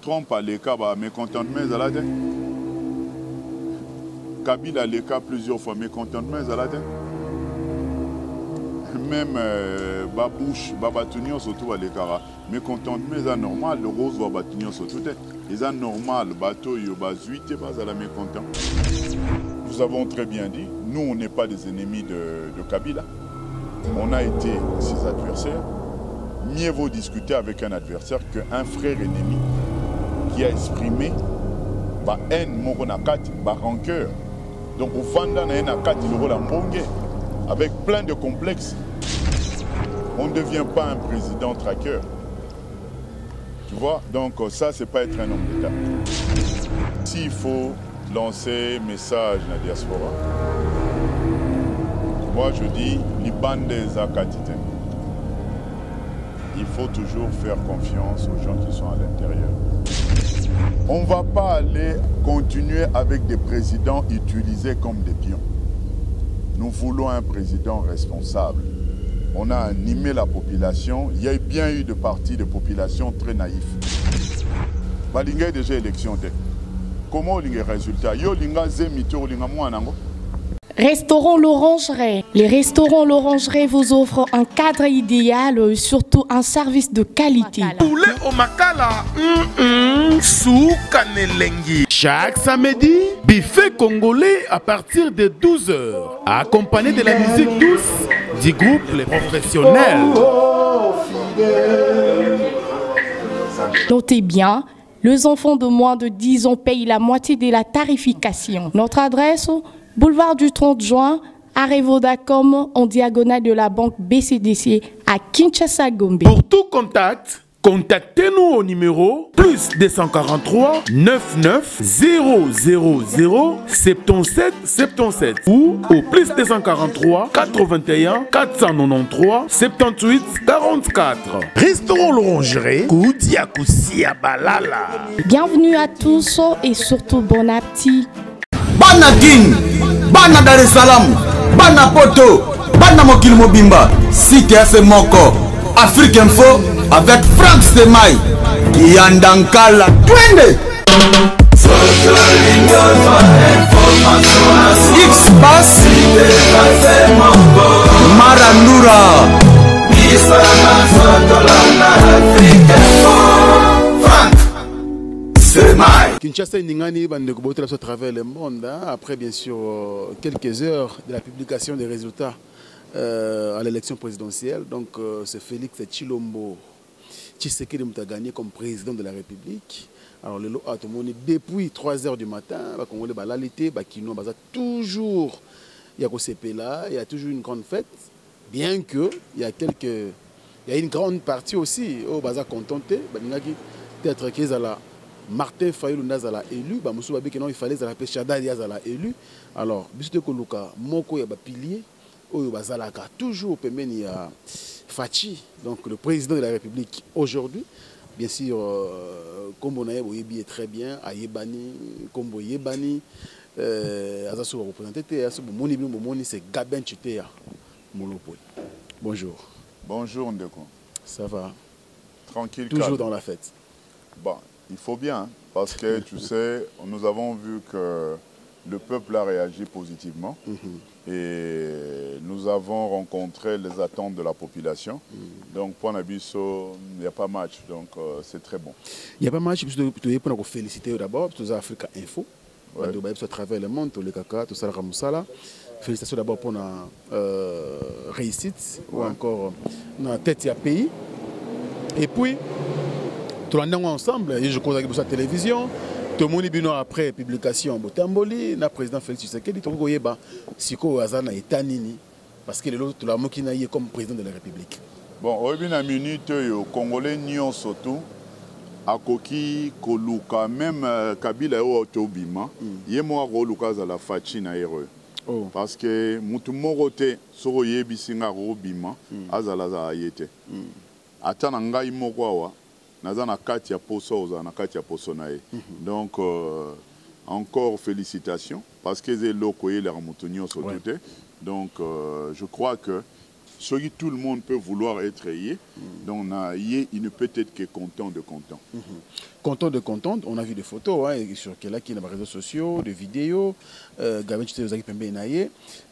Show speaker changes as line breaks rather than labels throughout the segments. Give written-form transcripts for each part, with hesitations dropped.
Trump a les cas, mécontentement, Kabila a les cas plusieurs fois, mécontentement, même Babouche, Babatunio, surtout à l'écart, mécontentement, c'est normal, le rose va Batunio, surtout, c'est normal, le bateau, il y a 8, c'est pas à la mécontent. Nous avons très bien dit, nous, on n'est pas des ennemis de Kabila. On a été ses adversaires. Mieux vaut discuter avec un adversaire qu'un frère ennemi qui a exprimé la haine, la rancœur. Donc, au fond, on a avec plein de complexes. On ne devient pas un président traqueur. Tu vois? Donc, ça, c'est pas être un homme d'État. S'il faut lancer un message dans la diaspora, moi, je dis, les bandes des Akatiten. Il faut toujours faire confiance aux gens qui sont à l'intérieur. On ne va pas aller continuer avec des présidents utilisés comme des pions. Nous voulons un président responsable. On a animé la population. Il y a bien eu de partis de population très naïfs. Il y a déjà élection. Comment il y a résultat? Il y a
Restaurant L'Orangerie. Les restaurants L'Orangerie vous offrent un cadre idéal et surtout un service de qualité.
Poulet au makala, soukanelengi. Chaque samedi, buffet congolais à partir de 12h, accompagné de la musique douce du groupe Les Professionnels.
Notez bien, les enfants de moins de 10 ans payent la moitié de la tarification. Notre adresse, boulevard du 30 juin, arrêt Vodacom, en diagonale de la banque BCDC à Kinshasa, Gombe.
Pour tout contact, contactez-nous au numéro plus 243 99 000 77 77 ou au plus 243 81 493 78 44. Restaurant L'Orangerie, Koudia Koussia Balala.
Bienvenue à tous et surtout bon appétit.
Bana King, Bana Dar es Salaam, Bana Poto, Bana Mokil Mobimba, Site F Moko, Afrique Info avec Franck Stemai, Yandankala, Twende. X-Bass, Marandura.
Kinshasa Ningani à travers le monde, hein, après bien sûr quelques heures de la publication des résultats à l'élection présidentielle. Donc c'est Félix Tshilombo Tshisekedi qui a gagné comme président de la République. Alors le lot a tout le monde depuis 3h du matin, les Congolais balalité, Bakino baza toujours il y a toujours une grande fête, bien que il y a une grande partie aussi au baza contenté, peut-être qu'ils à la Martin Fayulu Nazala élu, il fallait que Chadali Nazala élu. Alors, bisous Koluka, Moko ya pilier, Oyo Bazalaka, toujours Pemeni ya Fachi, donc le président de la République aujourd'hui. Bien sûr, Kombo Naeb Oyebi est très bien, Ayebani, Kombo Yebani, Azasu va représenter, c'est Gaben Chitea, Monopole. Bonjour.
Bonjour Ndeko.
Ça va?
Tranquille.
Toujours
calme.
Dans la fête.
Bon. Il faut bien, parce que tu sais, nous avons vu que le peuple a réagi positivement et nous avons rencontré les attentes de la population. Donc, pour Nabiso, il n'y a pas match, donc c'est très bon.
Il n'y a pas match, je dois vous féliciter d'abord, pour Africa Info, à travers le monde, tous les caca, tout ça, Ramoussala. Félicitations d'abord pour la réussite, ou encore la tête à pays. Et puis, tout le monde ensemble, et je crois que pour la télévision, tout le monde est après publication. Botamboli, le président Félix Tshisekedi, tout le monde est si ko azana etanini parce que l'autre la mokina est comme président de la République.
Bon, au une minute, au Congolais nion surtout, à Koki, Koluka, même Kabila au Autobima, il y a moi Roluka à la Fachina héros. Parce que Moutoumorote, Soroye Bisinga Robima, Azalaza Ayete. Atananga Imokwawa. Nazana Katia Poso, Zana Katia Posonae. Donc, encore félicitations, parce que c'est l'Okoye, les Ramoutonio, donc, je crois que Ce qui tout le monde peut vouloir être yé, donc il ne peut être que content de content.
Content de content, on a vu des photos hein, sur qui est dans les réseaux sociaux, des vidéos,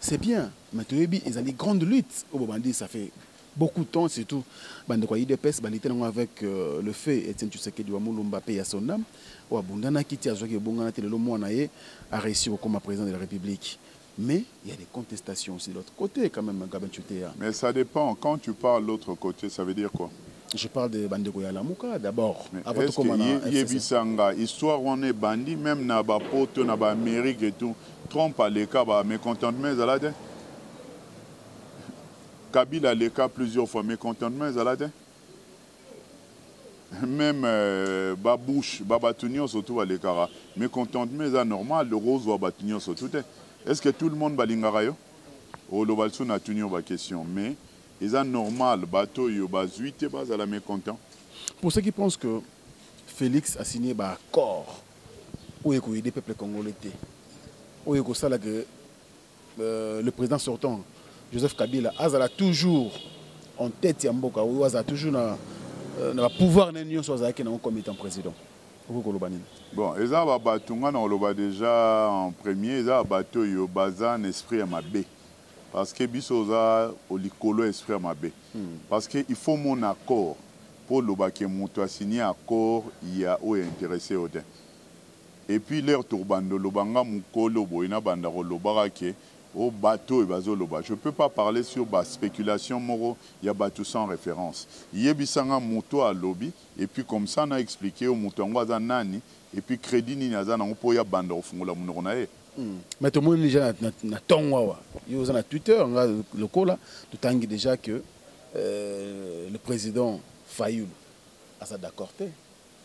c'est bien, mais tu vois, ils ont des grandes luttes au Bobandi, ça fait beaucoup de temps, c'est tout. Avec le fait, Etienne Tshisekedi Wamulumba paye à son âme, ou Abundana Kiti a réussi comme président de la République. Mais il y a des contestations aussi de l'autre côté quand même, Gabin Chutea.
Mais ça dépend, quand tu parles de l'autre côté, ça veut dire quoi?
Je parle de Bandeko Yalamouka d'abord.
Est-ce que histoire on est bandit, même dans les potes, dans l'Amérique et tout, Trump a les cas, mécontentement, Zalade. Kabila a les cas plusieurs fois, mécontentement, Zalade. Même Babouche, Babatunion, surtout à l'écart, mécontentement, c'est normal, le rose va Babatunion, surtout. Est-ce que tout le monde balingara yo? Au Lobalsou n'a tenu pas question, mais c'est normal, bateau yo bazuite bas à la mécontent.
Pour ceux qui pensent que Félix a signé un accord où il y a des peuples congolais, où il y a que le président sortant, Joseph Kabila, a toujours en tête Yamboka, où il a toujours le pouvoir de l'Union comme étant président.
Bon, ils ont déjà en premier, ils ont battu le bazan esprit à ma baie. Parce que bisoza au licolo esprit à ma baie. Parce qu'il faut mon accord pour le baquet monto signer accord, il y a où intéressé au temps. Et puis l'air tourbando le banga mukolo boina bandaro le barake au bateau et bazo loba. Je peux pas parler sur la spéculation moro, il y a bateau sans référence. Il y a bisanga moto à lobby et puis comme ça on a expliqué au moto ngwaza nani et puis crédit ni naza na po ya banda ofungula munoko na ye.
Mais tout le monde déjà na tongwa. Il y a Twitter le col là, tout tangi déjà que le président Fayoulou a ça d'accord té.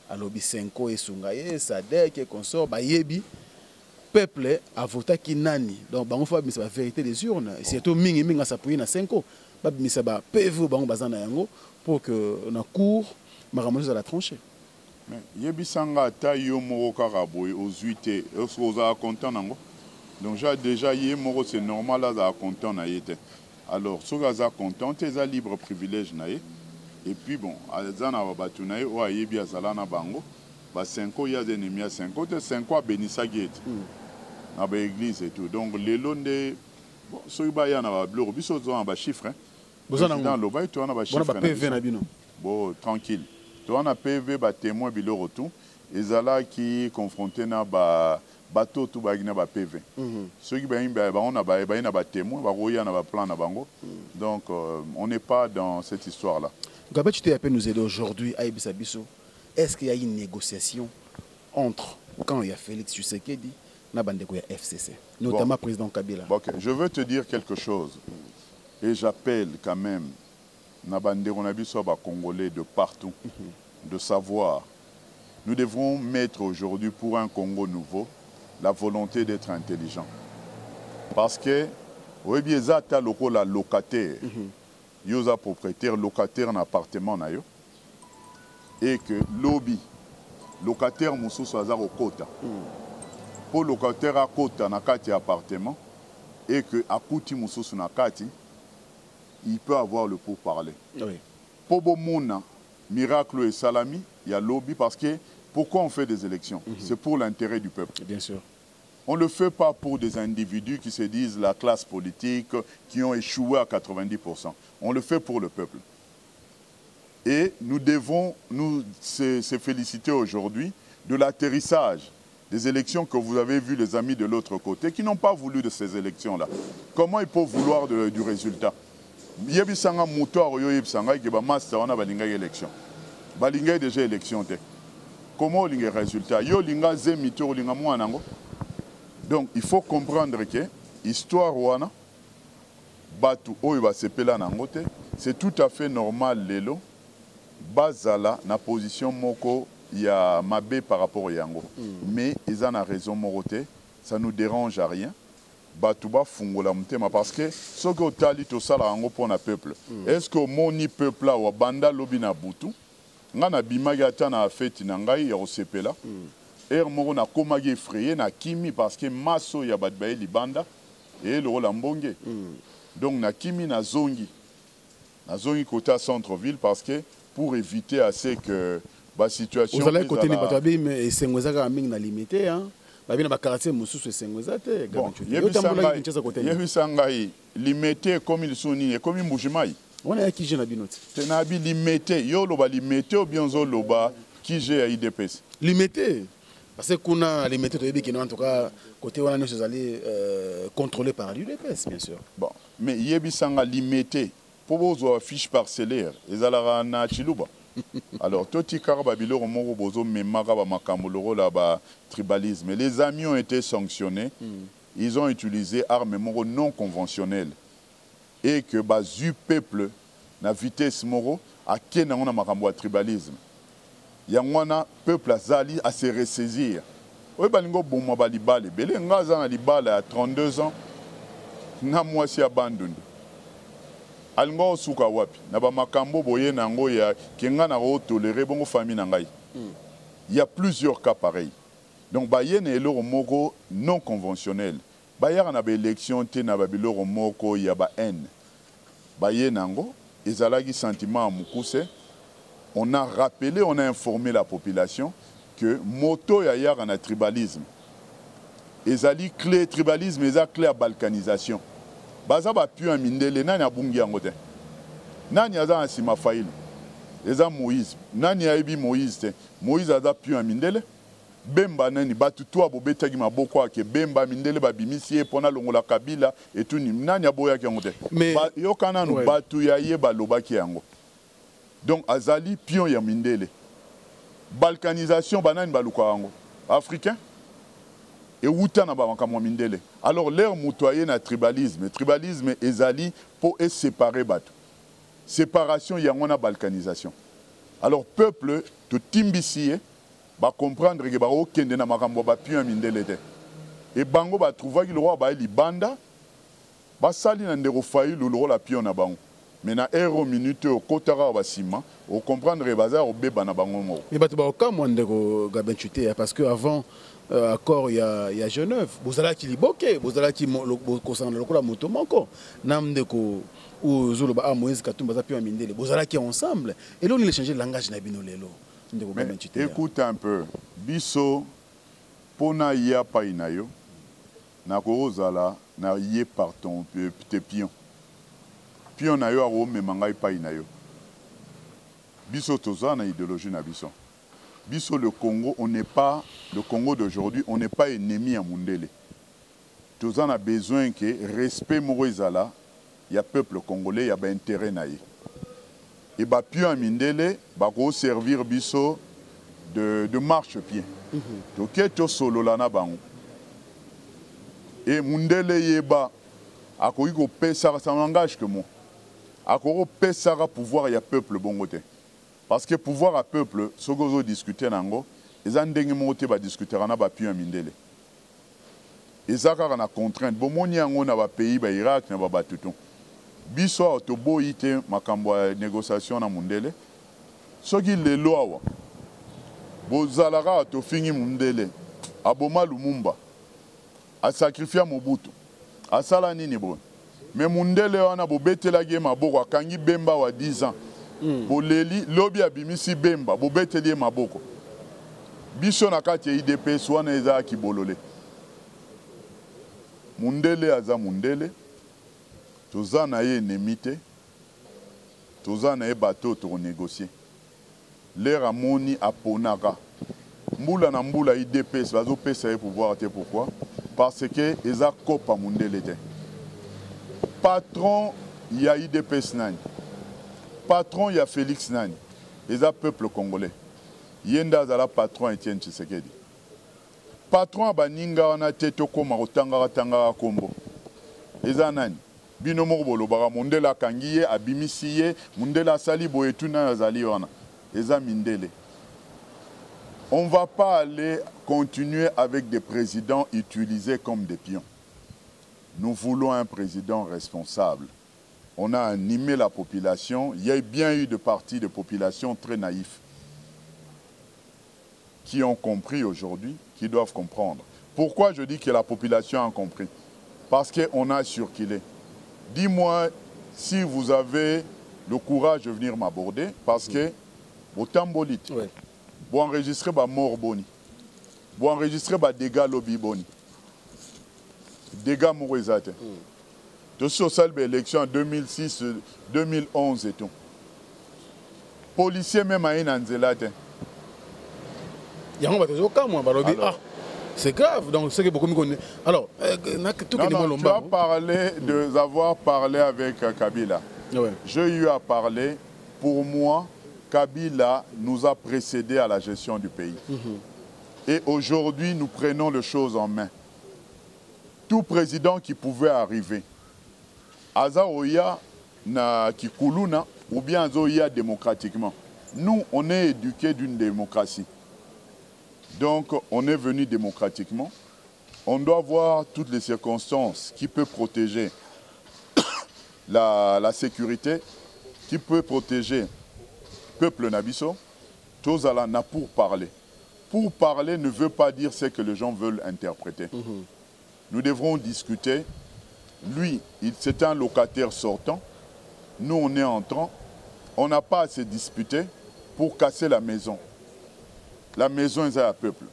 À lobby 5 et Sungaye, Sadek et consort ba yebi peuple a voté qui nani donc bango fa bisa la vérité des urnes et surtout mingi minga s'appuyer na 5 ans ba bisa ba PV bango bazana yango pour que na cour maramozo à la tranchée
mais yebisanga ta yo moko karaboy aux 8 et aux a content nango donc déjà yé moko c'est normal là za content na yete alors so gaza content tes a libre privilège na ye et puis bon azana babatu na ye o ayebi azala na bango ba 5 ans il y a des ennemis à 5 ans 5 ans benisa gate dans l'église et tout. Donc, les lots de. Bon, ceux qui ont un bleu, ils ont un chiffre. Vous avez un chiffre. Bon, tranquille. Tu as un PV, témoin, il retour. Et là qui confronté à bateau, tout le PV. Ceux qui ont un témoin, ils ont un plan. Donc, on n'est pas dans cette histoire-là.
Gabet, tu t'es appelé nous aider aujourd'hui à Ibisabiso. Est-ce qu'il y a une négociation entre, quand il y a Félix Tshisekedi, FCC, notamment bon, président Kabila.
Okay. Je veux te dire quelque chose. Et j'appelle quand même Congolais de partout de savoir. Nous devons mettre aujourd'hui pour un Congo nouveau la volonté d'être intelligent. Parce que, oui, bien, ça, la locataire, il a propriétaire, locataire en appartement, et que lobby, locataire, moussou, soit au quota. Pour le locataire à côté dans un appartement et que à côté il peut avoir le pourparler. Oui. Pour Bomona, miracle et salami, il y a lobby parce que pourquoi on fait des élections? C'est pour l'intérêt du peuple.
Bien sûr.
On ne le fait pas pour des individus qui se disent la classe politique, qui ont échoué à 90%. On le fait pour le peuple. Et nous devons se féliciter aujourd'hui de l'atterrissage des élections que vous avez vues, les amis de l'autre côté, qui n'ont pas voulu de ces élections-là. Comment ils peuvent vouloir du résultat? Yebisanga moutoir yo yebisanga ki ba master wana balinga élection. Balinga déjà élection te. Comment linga résultat? Yo linga zemito linga mwanango. Donc il faut comprendre que histoire wana batu oyo ba sepela nango te, c'est tout à fait normal lelo bazala na position moko il y a Mabé par rapport à Yango. Mais ils en ont raison, Moroté, ça ne nous dérange à rien. Batouba fungola mutema parce que ce que tu as ça là pour le peuple. Est-ce que mon peuple là ou banda lobi na butu ngana bimaga tana fête nangai ya osepela. Moko na komagi effrayé na kimi parce que maso ya batbaye libanda et le rolambonge. Donc na kimi na zongi Nazongi côté centre-ville parce que pour éviter assez que la situation...
Vous allez côté Nibatabim et Sengwezaka a mis limité, hein? Bah bien, bah quartier Moussou c'est Sengwezate.
Bon, Yebisangai limité comme ils sont ni comme ils bougent mai.
On a qui j'ai na binoti.
Tenabi limité, yo loba limité ou bien zo loba qui j'ai à IDPS.
Limité. Parce qu'on a limité, en tout cas, côté où on est allé contrôlé par l'UDPS, bien sûr.
Bon, mais Yebisanga limité. Pour vos fiches parcellaires, ils allaient na Chiluba. Alors, tout ce qui est tribalisme. Les amis ont été sanctionnés. Ils ont utilisé armes non conventionnelles. Et que le peuple, na vitesse moro, a quel a tribalisme. Il y a un peuple à se ressaisir. Oui, balingo bouma balibale. Belé ngaza na libale à 32 ans. Na moi si abandonné. Alingo suka wapi na ba makambo boye nango ya kenga na ro tolérer bongo famille na ngai. Il y a plusieurs cas pareils. Donc ba yene eloro moko non conventionnel. Ba ya na ba élection te na ba biloro moko ya ba haine. Ba yenango ezalaki sentiment mukuse. On a rappelé, on a informé la population que moto ya yara na tribalisme. Ezali clé tribalisme eza clé à balkanisation. Baza ba pu amindele nani abungi yango te. Nani aza asima fail. Eza Moïse. Nani aibi Moïse te. Moïse aza pu amindele. Bemba nani batu to abobeta ki maboko ake bemba mindele ba bimisi pona longola kabila et tout ni nani aboya ki yango te. Mais yokana no batu ya yeba lobaki yango. Donc azali pion ya mindele. Balkanisation banani baluka yango. Africain et Woutana Bamakamo Mindele. Alors, l'air moutoyer na tribalisme. Tribalisme ezali pour séparer Batou. Séparation, il y a une balkanisation. Alors, peuple, tout timbissier, va comprendre que ba okende na makambo ba pion Mindele te. Et bango ba trouva ki le roi ba libanda ba sali na ndero fayi le roi la pion na bango. Mais na héros minute au kotara ba sima, au comprendre bazar au beba na bango mo.
Mais ba tuba ka mo ndeko Gabin chuté parce que avant accord il y a Genève bozala ki liboke bozala ki concernant lokola moto moko namndeko ou zoloba a Moïse Katumba za pio mindele bozala ki ensemble et là on a changé le langage na bino lelo ndeko Gabin chuté.
Écoute un peu biso pona ya painayo na kozala na yé par ton petit pion pion na yo a me mangai painayo biso toza na idéologie na biso. Biso le Congo, on n'est pas, le Congo d'aujourd'hui, on n'est pas ennemi à Mundele. Tous en a besoin que respect Moroizala, il y a peuple congolais, il y a un intérêt naïe. Et bah puis à Mindele, bah go servir biso de marche-pied. Donc qu'est-ce solo là na bango. Et Mundele yeba, à quoi il pèse ça n'engage que moi. À quoi il pèse ça pouvoir il y a peuple bongoté. Parce que pouvoir à peuple, ce que vous discutez, ils ont discuté avec le Mindele. Ils ont contrainte. Si vous avez un pays, l'Irak, vous avez tout. Si vous avez une négociation dans Mindele, ce qui est le loi, vous avez fini Mindele, Aboma Lumumba, à sacrifier Mobutu, à Salanini. Mais Mindele, on a beté la guerre, à Kangi Bemba, à 10 ans. Boleli lobi abimisi bemba bobeteli maboko biso na kati IDPS wana eza ki bolole Mundele aza Mundele toza na ye nemite toza na ye bateau to négocier l'air amoni aponaka mbula na mbula IDPS bazo pesa ye pouvoir te pourquoi parce que eza kopa Mundele te patron ya IDPS nani patron, il y a Félix Nani. Les peuple congolais. Yenda zala patron Etienne Tshisekedi. Patron baninga wana teto koma otanga tanga kombo. Eza nani? Bino mobolo bara Mundela kangiye abimisiye Mundela sali boyetuna zali wana. Eza Mindele. On ne va pas aller continuer avec des présidents utilisés comme des pions. Nous voulons un président responsable. On a animé la population. Il y a bien eu de partis de population très naïfs qui ont compris aujourd'hui, qui doivent comprendre. Pourquoi je dis que la population a compris? Parce qu'on a circulé. Dis-moi si vous avez le courage de venir m'aborder parce que au tambolite, vous enregistrez ma mort boni, vous enregistrez ma dégâts lobby boni, dégâts mourizate. De ce salle élection en 2006, 2011 et tout. Policiers même à une anzelate.
C'est grave, donc c'est que beaucoup me connaissent. Alors,
tu as parlé d'avoir parlé avec Kabila. Ouais. J'ai eu à parler, pour moi, Kabila nous a précédés à la gestion du pays. Et aujourd'hui, nous prenons les choses en main. Tout président qui pouvait arriver, Azaoya na Kikuluna, ou bien Azaoya démocratiquement. Nous, on est éduqués d'une démocratie. Donc, on est venu démocratiquement. On doit voir toutes les circonstances qui peuvent protéger la sécurité, qui peut protéger le peuple Nabiso. Tous allons pour parler. Pour parler ne veut pas dire ce que les gens veulent interpréter. Nous devrons discuter. Lui, c'est un locataire sortant. Nous, on est entrant. On n'a pas à se disputer pour casser la maison. La maison est à peuple.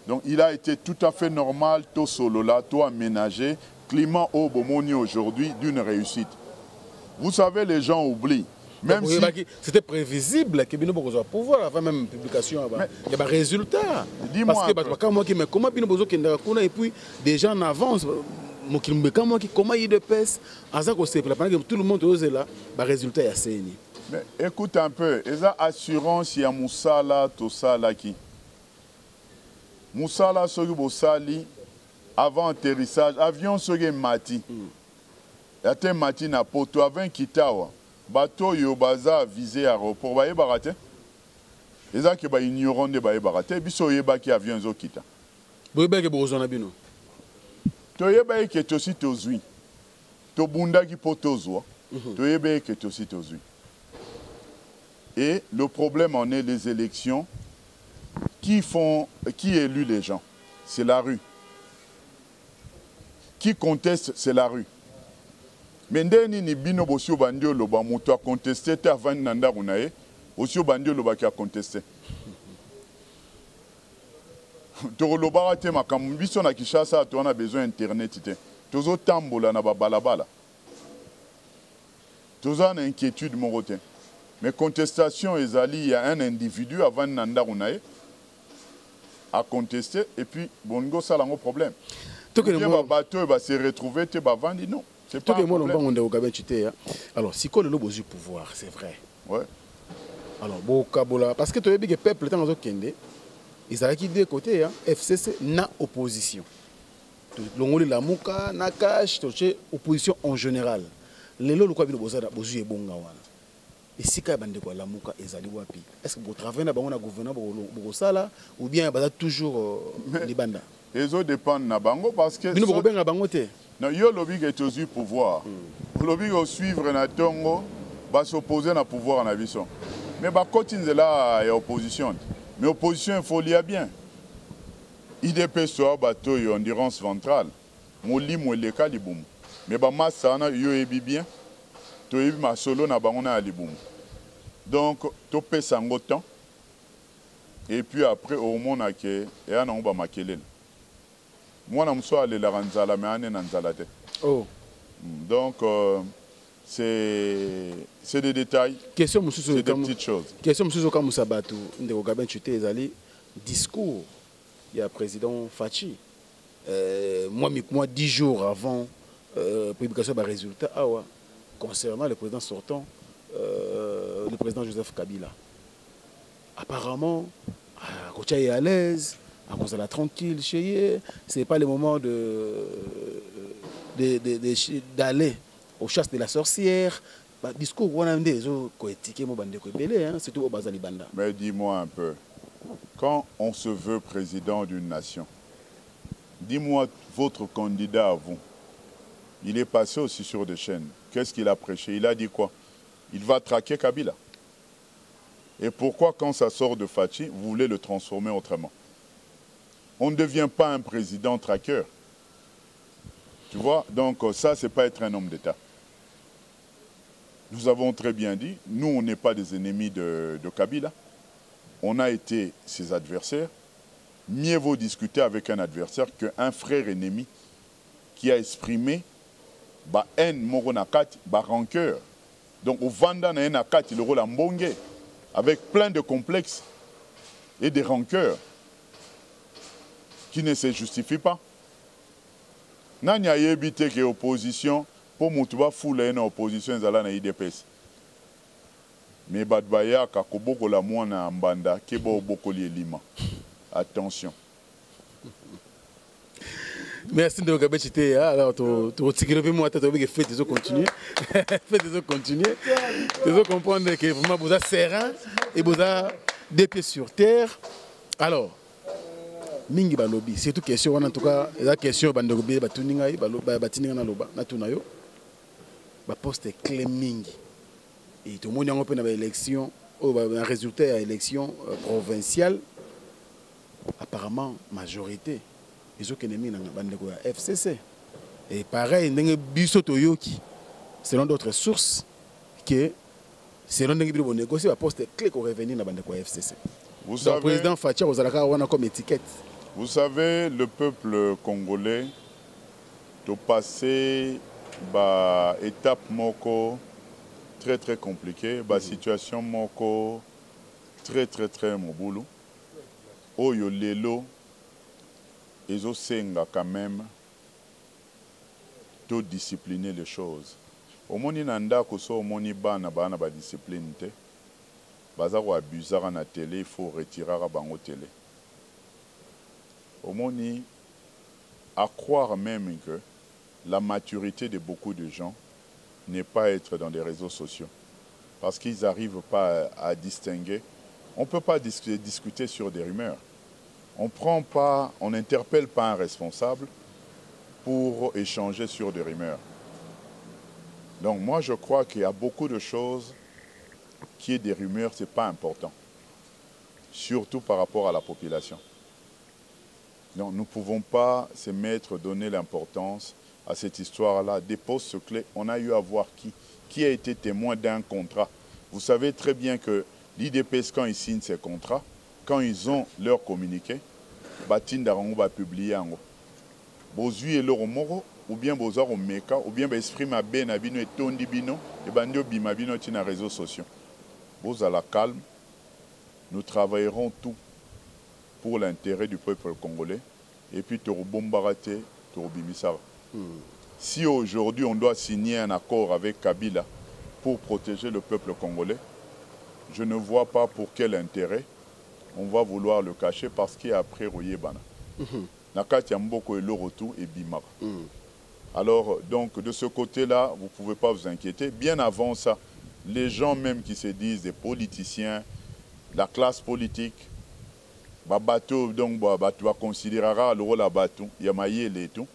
Donc il a été tout à fait normal, tout solo là, tout aménagé, climat au Bomoni aujourd'hui d'une réussite. Vous savez, les gens oublient. Même si
c'était prévisible que Bino Bozo pouvoir avant même publication, il y a des résultats.
Dis-moi
comment Bino Bozo et puis des gens en avance. Comment il de pèse, tout le monde est là, le résultat est assez.
Mais écoute un peu, il y a assurance, il y a Moussala, tout ça là qui. Moussala, Sali, avant atterrissage, avion Sogi Mati. Il y a Mati na poto, avant Kitawa. Bateau Yobaza visé à l'aéroport, vous voyez, il y a qui ignorant de Baye biso yeba qui avion zo kita.
Vous voyez que vous avez bino.
To yeba qui est aussi tozui. To bunda qui potozwa. To yeba qui est aussi tozui. Et le problème en est les élections. Qui élu les gens? C'est la rue. Qui conteste? C'est la rue. Mais ndeni ni bino bosio bandio loba muto a contesté ta van nanda unae, osio bandio loba qui a contesté. To loba te makambu biso na Kishasa to on a besoin internet te. Tozo tambola na balabala. Tozo na inquiétude morote. Mais contestation ezali, il y a un individu avant nanda unae à contester et puis bongo ça lango problème. Tout que le bateau va se retrouver te ba vandi non. C'est pas un problème.
Alors si quoi le lobo du pouvoir, c'est vrai.
Ouais.
Alors bokabola parce que tu as vu que le peuple dans kende ils allaient qui deux côtés hein, FCC na opposition. Longoli la muka na cash opposition en général. Les lolo quoi bilo bozara bozu e bonga wana. Et si ka bande ko la muka ezali wapi? Est-ce que vous travaillez na bango na gouvernement boko sala ou bien baza toujours les banda?
Les autres dépendent na bango parce que
bino boko benga bango te.
Non, yo lobby est aussi pouvoir. Lobby au suivre na tongo va s'opposer na pouvoir en aviation. Mais ba continue là et opposition. Mais opposition il faut lire bien. IDP soit bateau et endurance ventrale. Moli moleka libum. Mais ba massa na yo ebi bien. To ebi ma solo na bango na libum. Donc to pèse en temps. Et puis après au monde a que et ana on ba makelele. Moi, je suis allé à Ranzala, mais je suis allé
Oh.
Donc, c'est des détails.
C'est
des petites choses.
Question M. Kamoussabatou, discours, il y a le président Fachi. Moi, 10 jours avant la publication des résultats, concernant le président sortant, le président Joseph Kabila. Apparemment, Kocha est à l'aise. À cause de la tranquille chez ce n'est pas le moment d'aller aux chasses de la sorcière. Le discours, c'est tout au Bazali Banda.
Mais dis-moi un peu, quand on se veut président d'une nation, dis-moi votre candidat à vous. Il est passé aussi sur des chaînes. Qu'est-ce qu'il a prêché? Il a dit quoi? Il va traquer Kabila. Et pourquoi quand ça sort de Fachi, vous voulez le transformer autrement? On ne devient pas un président traqueur. Tu vois? Donc ça, c'est pas être un homme d'État. Nous avons très bien dit, nous, on n'est pas des ennemis de Kabila. On a été ses adversaires. Mieux vaut discuter avec un adversaire qu'un frère ennemi qui a exprimé ba haine moko nakati, ba rancœur. Donc au Vanda na nakati le rôle mbonge avec plein de complexes et de rancœurs qui ne se justifient pas. Nani a évité que l'opposition pour mutuba foule na opposition ezala na IDPS. Mais badbaya kakoboko la mwana mbanda kebo bokoli elima. Attention.
Merci de regarder Chité. Alors, tu retires le moi, tu as fait des autres continuer. Fait des autres continuer. Tu dois comprendre que vraiment vous êtes serein et vous êtes des pieds sur terre. Alors, mingi balobi, c'est toute question en tout cas, la question bandobi batuninga batininga na loba na tunayo. Ba poste clé mingi. Et tout le monde a un élection, un résultat à l'élection provinciale. Apparemment, majorité. Ils ont mis dans la FCC. Et pareil, selon d'autres sources, que selon les négocier, la poste clé pour revenir dans la FCC.
Vous savez, le
président Fatia, vous avez comme étiquette.
Vous savez, le peuple congolais a passé une étape moko très très compliquée, une situation moko très moboulou. Oyo lelo ezo senga quand même de discipliner les choses. Omoni nanda koso omoni bana ba discipline te. Baza ko abusera na télé, il faut retirer à bango télé. Omoni à croire même que la maturité de beaucoup de gens n'est pas être dans les réseaux sociaux parce qu'ils n'arrivent pas à distinguer. On ne peut pas discuter sur des rumeurs. On n'interpelle pas un responsable pour échanger sur des rumeurs. Donc moi je crois qu'il y a beaucoup de choses qui est des rumeurs, ce n'est pas important. Surtout par rapport à la population. Donc nous ne pouvons pas se mettre, donner l'importance à cette histoire-là. Des postes clés, on a eu à voir qui a été témoin d'un contrat. Vous savez très bien que l'IDPS, quand ils signent ces contrats, quand ils ont leur communiqué, Batinda va publier en haut. Bozui et leur moro, ou bien bozar au meka, ou bien exprime à ben abino et tondi bino, et bandio bimabino tina réseaux sociaux. Boz à la calme, nous travaillerons tout pour l'intérêt du peuple congolais, et puis Torobombarate, Torobimisara. Si aujourd'hui on doit signer un accord avec Kabila pour protéger le peuple congolais, je ne vois pas pour quel intérêt on va vouloir le cacher parce qu'il y a après Royebana. Nakati Mboko et le retour et Bimara. Alors, donc, de ce côté-là, vous ne pouvez pas vous inquiéter. Bien avant ça, les gens même qui se disent des politiciens, la classe politique, Babato, donc, Babato, considérera le rôle à Batou, Yamaye et tout.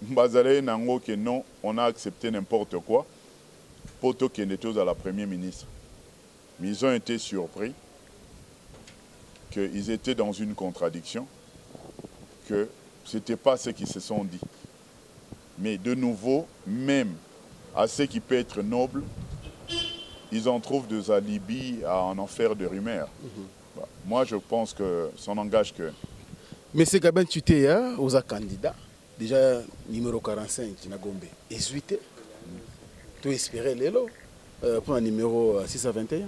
Bazale Nango que non, on a accepté n'importe quoi pour toquer les choses à la première ministre. Mais ils ont été surpris qu'ils étaient dans une contradiction, que ce n'était pas ce qu'ils se sont dit. Mais de nouveau, même à ceux qui peuvent être nobles, ils en trouvent des alibis à en faire des rumeurs. Moi, je pense que ça n'engage que...
Mais c'est Gaben Tutéa, aux candidats, déjà numéro 45, Tinagombe, 18. Tu espérais l'élo pour un numéro 621.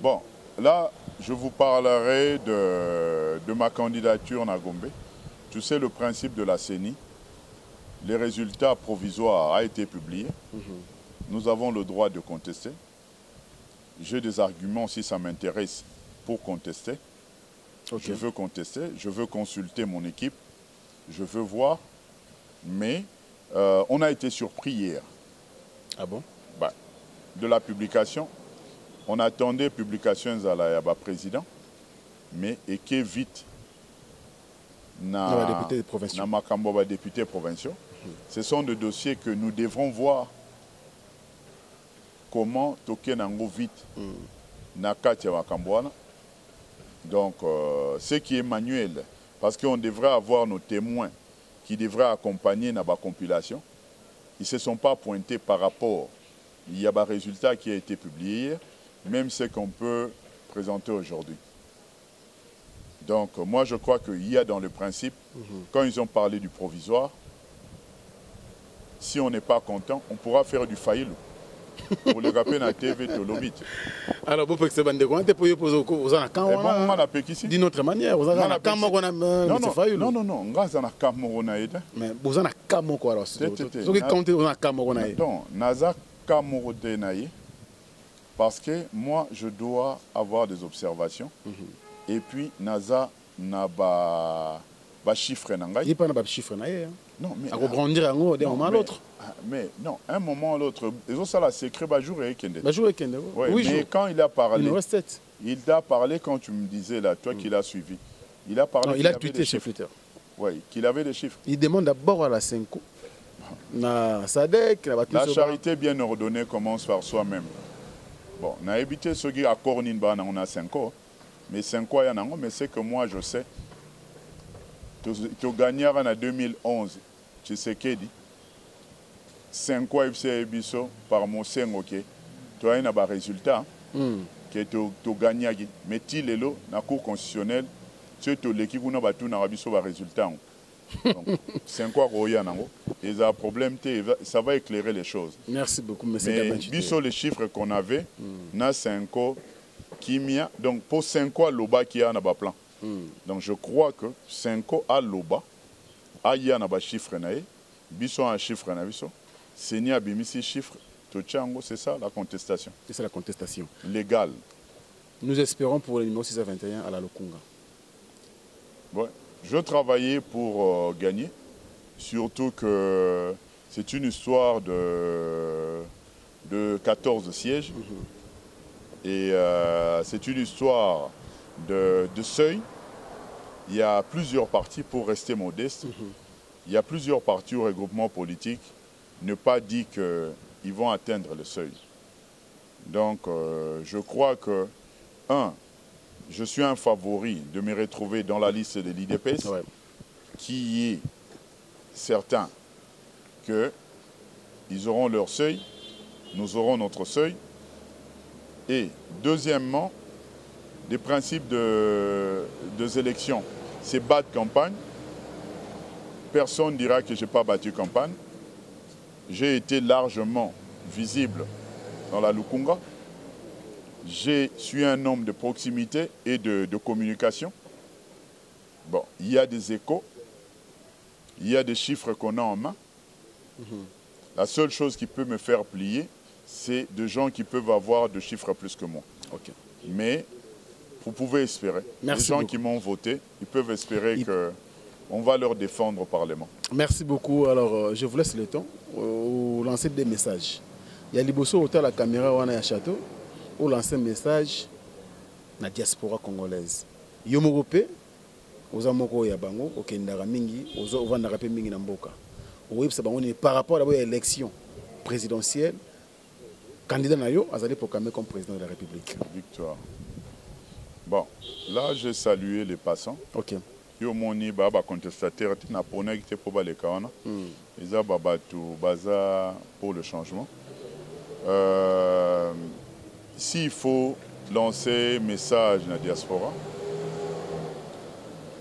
Bon, là, je vous parlerai de ma candidature à Gombe. Tu sais, le principe de la CENI, les résultats provisoires ont été publiés. Nous avons le droit de contester. J'ai des arguments si ça m'intéresse pour contester. Je veux contester, je veux consulter mon équipe, je veux voir. Mais on a été surpris hier.
Ah bon?
De la publication. On attendait publication à la président, mais et qui vite na député provinciaux. Ce sont des dossiers que nous devrons voir comment toquer nango vite na katia wakambwana. Donc ce qui est manuel, parce qu'on devrait avoir nos témoins qui devraient accompagner na compilation. Ils ne se sont pas pointés par rapport. il y a un résultat qui a été publié hier, même ce qu'on peut présenter aujourd'hui. Donc, moi, je crois qu'il y a dans le principe, quand ils ont parlé du provisoire, si on n'est pas content, on pourra faire du faillite. Pour le rappeler dans la TV, Tolobit.
Alors, vous pouvez que c'est comment tu peux poser aux ans d'une autre manière. Vous avez un camon qu'on a
non, non, grâce à un camon
mais vous avez un camon quoi alors. Ce qui compte, vous avez un camon qu'on a.
Non, Naza camon parce que moi, je dois avoir des observations. Et puis, Naza n'a pas chiffre. Il
n'y a pas de chiffre.
Non, mais.
À rebondir d'un moment à l'autre.
Mais non, un moment ou l'autre, ils ont ça la secret, jour et week-end.
Oui,
mais quand il a parlé,
il
a parlé quand tu me disais là, toi qui l'as suivi, il a parlé.
Non, il a tweeté chez Twitter.
Oui, qu'il avait des chiffres.
Il demande d'abord à la Senko, na Sadek,
la charité bien ordonnée commence par soi-même. Bon, on a évité ce qui a Cornine, on a 5 ans, mais 5 ans, il y en a, mais c'est que moi je sais, tu gagnes en 2011, tu sais qu'il dit. 5 ans FC Bisso par mon 5 ok. Tu as un résultat que tu gagnes. Mais tu es là, dans la Cour constitutionnelle, tu as l'équipe qui a un résultat. Donc, 5 ans, et ça problème, ça va éclairer les choses.
Merci beaucoup, M.
Mais Bisso, les chiffres qu'on avait, na 5 ans, Kimia, donc pour 5 ans, l'Oba qui a un plan. Donc je crois que 5 ans à l'Oba, il y a un chiffre, Bisso a un chiffre, Seigneur Abimisi chiffre, c'est ça la contestation.
C'est la contestation.
Légale.
Nous espérons pour le numéro 621 à la Lukunga.
Ouais. Je travaillais pour gagner, surtout que c'est une histoire de 14 sièges. Et c'est une histoire de seuil. Il y a plusieurs partis pour rester modeste. Il y a plusieurs partis au regroupement politique. Ne pas dire qu'ils vont atteindre le seuil. Donc, je crois que, je suis un favori de me retrouver dans la liste de l'IDPS, qui est certain qu'ils auront leur seuil, nous aurons notre seuil. Et deuxièmement, les principes des élections, c'est battre campagne. Personne ne dira que je n'ai pas battu campagne. J'ai été largement visible dans la Lukunga. Je suis un homme de proximité et de communication. Bon, il y a des échos, il y a des chiffres qu'on a en main. La seule chose qui peut me faire plier, c'est de gens qui peuvent avoir de chiffres plus que moi. Mais vous pouvez espérer. Les gens qui m'ont voté, ils peuvent espérer qu'on va leur défendre au Parlement.
Merci beaucoup. Alors, je vous laisse le temps pour lancer des messages. Il y a Liboso autour de la caméra ou à château pour lancer un message à la diaspora congolaise. Yomorope, aux amoko ya bango, au Kendara mingi, aux ovandara pe mingi namboka. Par rapport à l'élection présidentielle, candidat Nayo a été proclamé comme président de la République.
Victoire. Bon, là j'ai salué les passants.
Ok.
Yo moni baba contestataire na pona qui pour les kana. Ils a baba tout baza pour le changement. S'il faut lancer un message dans la diaspora,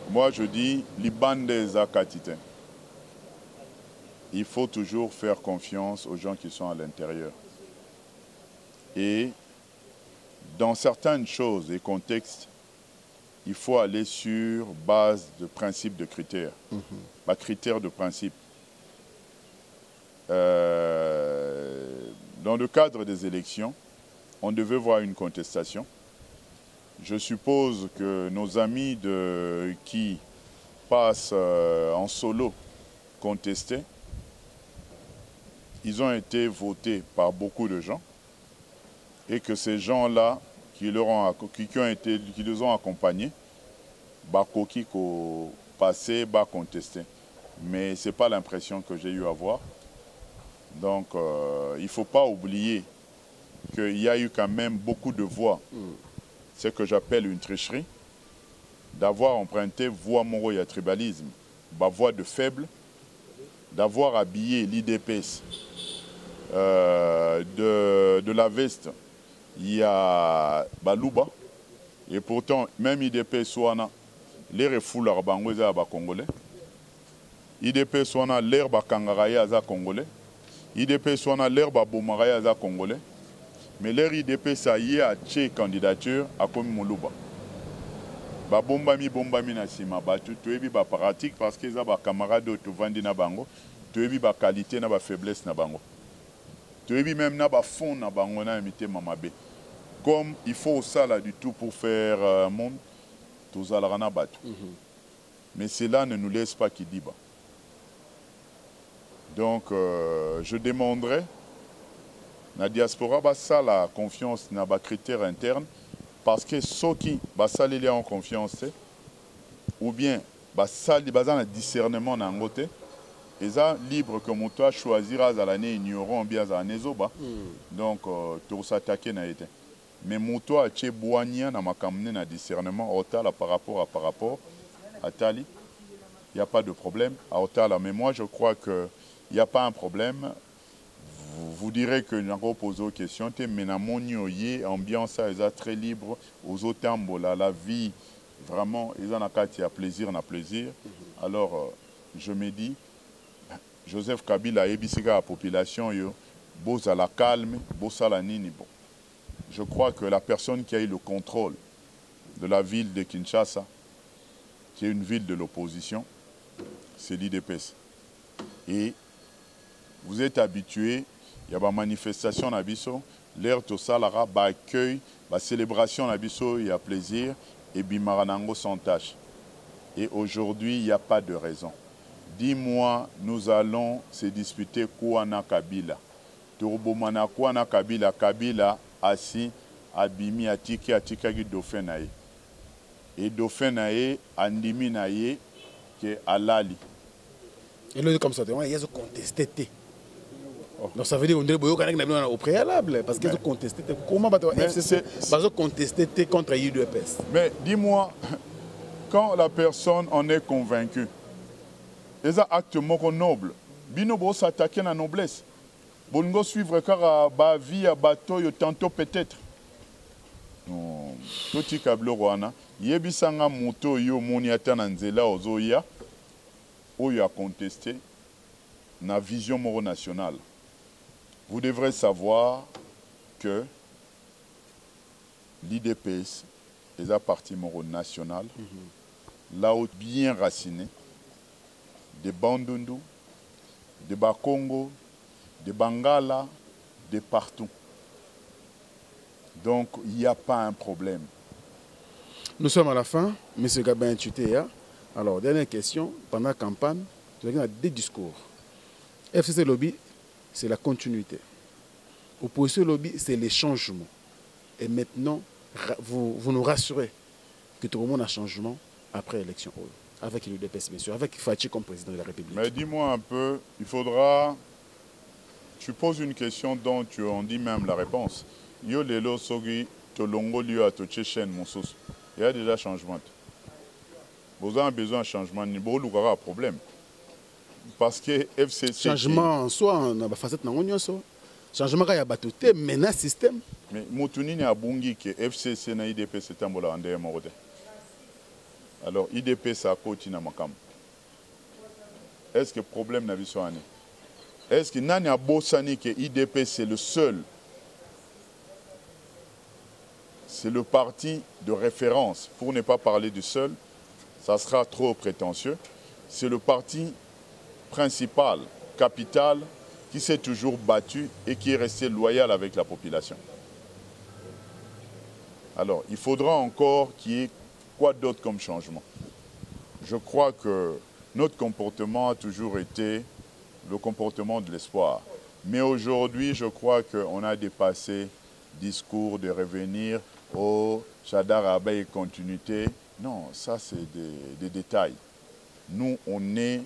moi je dis les bandes zakatite. Il faut toujours faire confiance aux gens qui sont à l'intérieur. Et dans certaines choses et contextes, il faut aller sur base de principes de critères. Critères de principe. Dans le cadre des élections, on devait voir une contestation. Je suppose que nos amis qui passent en solo contester, ils ont été votés par beaucoup de gens et que ces gens-là qui les ont accompagnés, qui ont passé, contester. Mais ce n'est pas l'impression que j'ai eu à voir. Donc, il ne faut pas oublier qu'il y a eu quand même beaucoup de voix. Ce que j'appelle une tricherie, d'avoir emprunté voix moro et tribalisme, voix de faible, d'avoir habillé l'IDPS de la veste, il y a Balouba. Et pourtant, même IDP Souana, les refouleurs bangoués à Congolais. IDP Souana, l'air Bakangaraya à Congolais. IDP Souana, l'air Baboumaraya à Congolais. Mais l'air IDP, ça y est, à tché candidature à comme Moulouba. Bombami na sima batu, tu es ba pratique parce que ça ba camarade tu vandi na bango, tu es ba qualité na ba faiblesse na bango. Tu es même na ba fond na bango na imité mamabe. Comme il faut ça là du tout pour faire monde, tous à la batu. Mais cela ne nous laisse pas qui dit bas. Donc je demanderai la diaspora ba ça la confiance na ba critères internes. Parce que ceux qui basali en confiance ou bien basali bazan discernement na ngote ils sont libres comme toi choisir à l'année ignorant bien à nezoba donc tout s'attaquer na été mais moto a tché boania na makamne na discernement otala par rapport à Tali il y a pas de problème à otala mais moi je crois que il y a pas un problème. Vous direz que nous avons posé aux questions, mais dans mon ambiance est très libre, aux autres la vie, vraiment, ils ont un plaisir, Alors, je me dis, Joseph Kabila et la population, beau à la calme, beau à la nini. Je crois que la personne qui a eu le contrôle de la ville de Kinshasa, qui est une ville de l'opposition, c'est l'IDPS. Et vous êtes habitués. Il y a des manifestations à Bisso, l'air tout ça, accueil, la célébration à Bisso, il y a plaisir, et Bimaranango sans tâche. Et aujourd'hui, il n'y a pas de raison. Dis-moi, nous allons se disputer Kouana Kabila. Turbomana Kouana Kabila, Kabila, assis, Abimi, Atiki, Atikagi, Dauphin. Et Dauphin, Andimi, qui est Alali.
Et là, comme ça, il y a contesté. Donc ça veut dire qu'on est au préalable, parce qu'ils ont contesté. Comment FCC va contester contre l'UDPS?
Mais dis-moi, quand la personne en est convaincue, les actes nobles, Binobo s'attaquer à la noblesse. Bongo suivre car à vie à bateau, tantôt peut-être. Non, tout câble Rwanda, Yebisanga moto yo moniata nanzela ozoya, où il a contesté na vision moro nationale. Vous devrez savoir que l'IDPS est un parti moro national, là où bien raciné, de Bandundu, de Bakongo, de Bangala, de partout. Donc, il n'y a pas un problème.
Nous sommes à la fin, M. Gabin Tutéa. Alors, dernière question. Pendant la campagne, vous avez des discours. FCC Lobby, c'est la continuité. Opposition Lobby, c'est les changements. Et maintenant, vous nous rassurez que tout le monde a changement après l'élection. Avec l'UDPS, bien sûr, avec Fachi comme président de la République.
Mais dis-moi un peu, il faudra... Tu poses une question dont tu en dis même la réponse. Yo lelo sogi tolongo liyo a tochechen monsos. Il y a déjà changement. Vous avez besoin de changement, il y aura un problème. Parce que FCC...
Changement en soi, on a facette dans l'union. Changement il y a batouté, maintenant système.
Mais Moutounini a bungi que FCC na IDP c'est un bola ande morode. Alors IDP ça coach na makam. Est-ce que problème n'a vu sur année? Est-ce que nani a bossani que IDP c'est le seul? C'est le parti de référence. Pour ne pas parler du seul, ça sera trop prétentieux. C'est le parti principal, capital, qui s'est toujours battu et qui est resté loyal avec la population. Alors, il faudra encore qu'il y ait quoi d'autre comme changement. Je crois que notre comportement a toujours été le comportement de l'espoir. Mais aujourd'hui, je crois qu'on a dépassé le discours de revenir au Chadar Abeille continuité. Non, ça c'est des détails. Nous, on est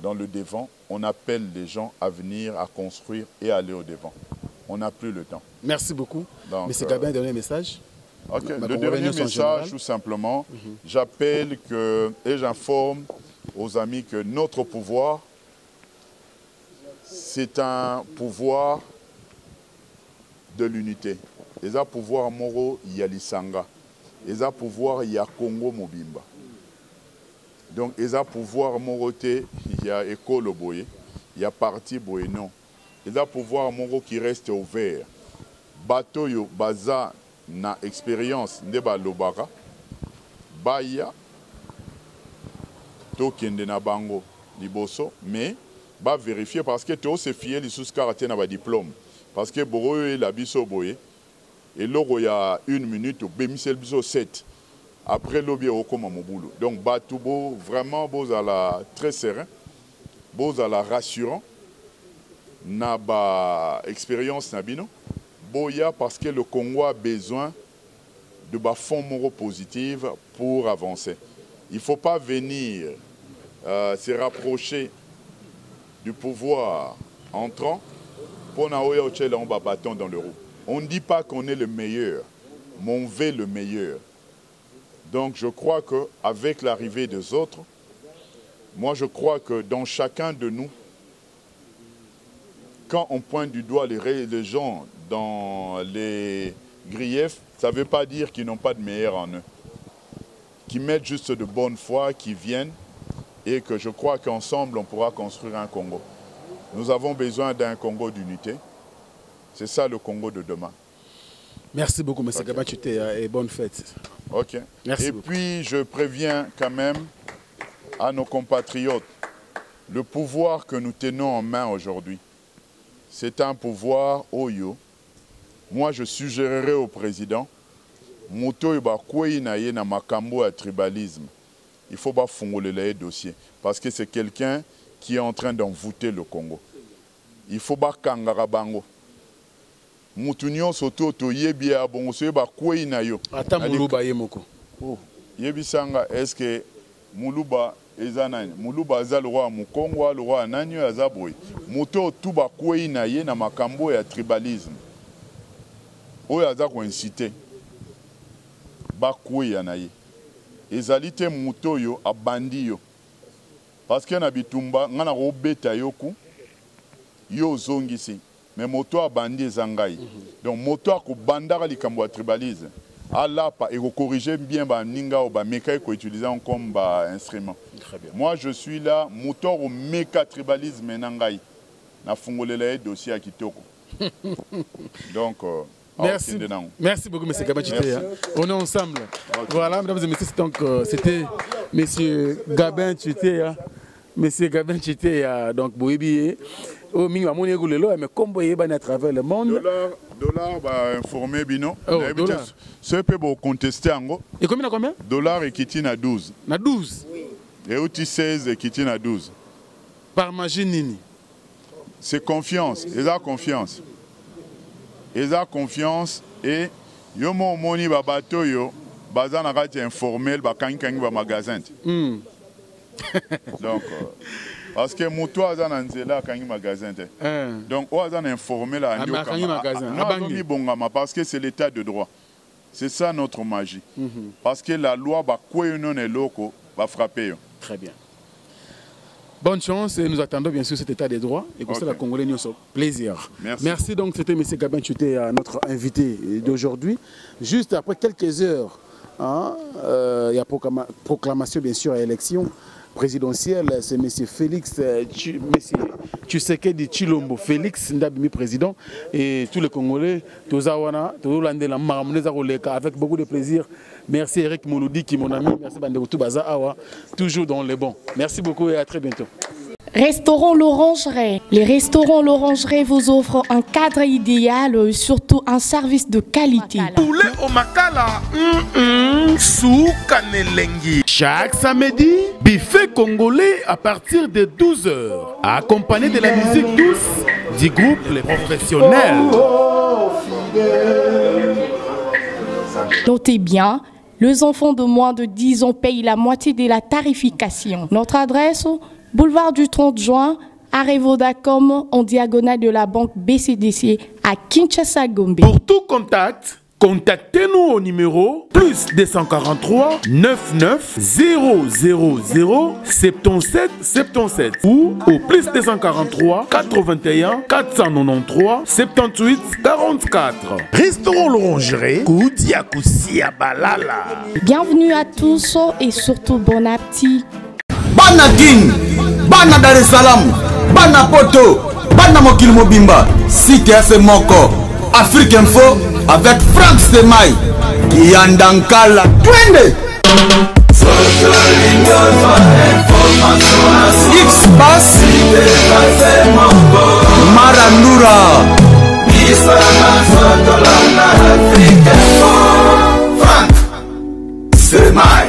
dans le devant, on appelle les gens à venir, à construire et à aller au devant. On n'a plus le temps.
Merci beaucoup. Monsieur Gabin, dernier message.
Okay. Le dernier message, tout simplement, j'appelle et j'informe aux amis que notre pouvoir, c'est un pouvoir de l'unité. Et un pouvoir moro yalisanga. Et un pouvoir ya Congo mobimba. Donc, il y a pouvoir moroté, il y a école boye, il y a parti boye non. Il y a pouvoir moro qui reste ouvert. Bateau yo baza na expérience de balobara, baya to kende na bango liboso, mais ba vérifier parce que to se fier les sous-caractères na ba diplôme. Parce que boro la biso boye, et l'oro il y a 1 minute, bemisel biso 7. Après l'objet au coma mon boulot. Donc Batoubo vraiment beau à la très serein, beau à la rassurant, n'a pas expérience nabino, boya parce que le Congo a besoin de fonds moraux positifs pour avancer. Il ne faut pas venir se rapprocher du pouvoir entrant pour n'avoir un bâton dans le roue. On ne dit pas qu'on est le meilleur, mais on veut le meilleur. Donc je crois qu'avec l'arrivée des autres, moi je crois que dans chacun de nous, quand on pointe du doigt les gens dans les griefs, ça ne veut pas dire qu'ils n'ont pas de meilleur en eux. Qu'ils mettent juste de bonne foi, qu'ils viennent et que je crois qu'ensemble on pourra construire un Congo. Nous avons besoin d'un Congo d'unité. C'est ça le Congo de demain.
Merci beaucoup, M. Gabachute, et bonne fête.
Ok.
Merci
et
beaucoup.
Puis, je préviens quand même à nos compatriotes, le pouvoir que nous tenons en main aujourd'hui, c'est un pouvoir oyo. Moi, je suggérerais au président, Moto iba kwei na ye na makambo à tribalisme. Il faut pas fongoler le dossier. Parce que c'est quelqu'un qui est en train d'envoûter le Congo. Il faut pas kangara bango. Moutounion soto to yebi a bon so ba kwei na yo.
Ata muluba yemoko.
Oh, yebi sanga est-ce que muluba ezanani? Muluba aza le roi mu Congo, le roi nanyo azaboy. Moto tout ba kwei na ye na makambo ya tribalisme. Oyo aza ko inciter. Ba kwei na ye. Ezali te moto yo abandi yo. Parce que na bitumba ngana ko beta yoku yo zongisi. Mais moto a bandi zangai. Donc moto a ko bandara likambo tribalisme. Allah et corriger bien ba ninga ou ba meka ko utiliser comme ba instrument.
Très bien.
Moi je suis là moto au meka tribalisme nangai. Na fungolela dossier à kitoko. Donc
merci. Merci beaucoup M. Gabachute. On est ensemble. Okay. Voilà, mesdames et messieurs, donc c'était M. Gabin Chute. Monsieur Gabin Chite, donc Boébi, au minimum, on est roulé là, mais comme vous voyez, à travers le monde.
Dollar, bah, informé, bino.
Oh, dollar.
Ce peut vous contester en gros.
Et combien à combien?
Dollar et quitte à 12.
À 12?
Oui. Et outil 16 et quitte à 12.
Par magie nini?
C'est confiance. Ils ont confiance. Ils ont confiance et yo mo moni ba bateau yo, bazan na rati informel ba kankangi ba magasin. Donc, parce que moto a un nzela kangi magasin. Donc, on a informé la parce que c'est l'état de droit. C'est ça notre magie. Parce que la loi va va frapper.
Très bien. Bonne chance et nous attendons bien sûr cet état des droits et comme ça la Congolais nous sommes plaisir.
Merci.
Merci donc, c'était M. Gabin Chute, notre invité d'aujourd'hui. Juste après quelques heures, il y a proclamation bien sûr à l'élection présidentielle, c'est M. Félix Tshisekedi Tshilombo, Félix Ndabimi président et tous les Congolais, tous avec beaucoup de plaisir. Merci Eric Mouloudi qui est mon ami, merci Bandekutu Baza Awa, toujours dans les bons. Merci beaucoup et à très bientôt.
Restaurant L'Orangerie. Les restaurants L'Orangerie vous offrent un cadre idéal, surtout un service de qualité.
Poulet au makala, soukanelengi. Chaque samedi, buffet congolais à partir de 12h, accompagné de la musique douce du groupe Les Professionnels.
Notez bien, les enfants de moins de 10 ans payent la moitié de la tarification. Notre adresse, boulevard du 30 juin, arrêt Vodacom, en diagonale de la banque BCDC à Kinshasa-Gombe.
Pour tout contact, Contactez-nous au numéro plus 243 99 000 77 77 ou au plus 243 81 493 78 44. Restaurant l'Orangerie, Koudia Koussia Balala.
Bienvenue à tous et surtout bon appétit.
Bana King, Bana Dar es Salaam, Bana Poto, Bana Mokil Mobimba, CTF Moko, Afrique Info avec Franck Semaï, Yandankala, Twende. X-Bass, Marandura, Franck Semaï.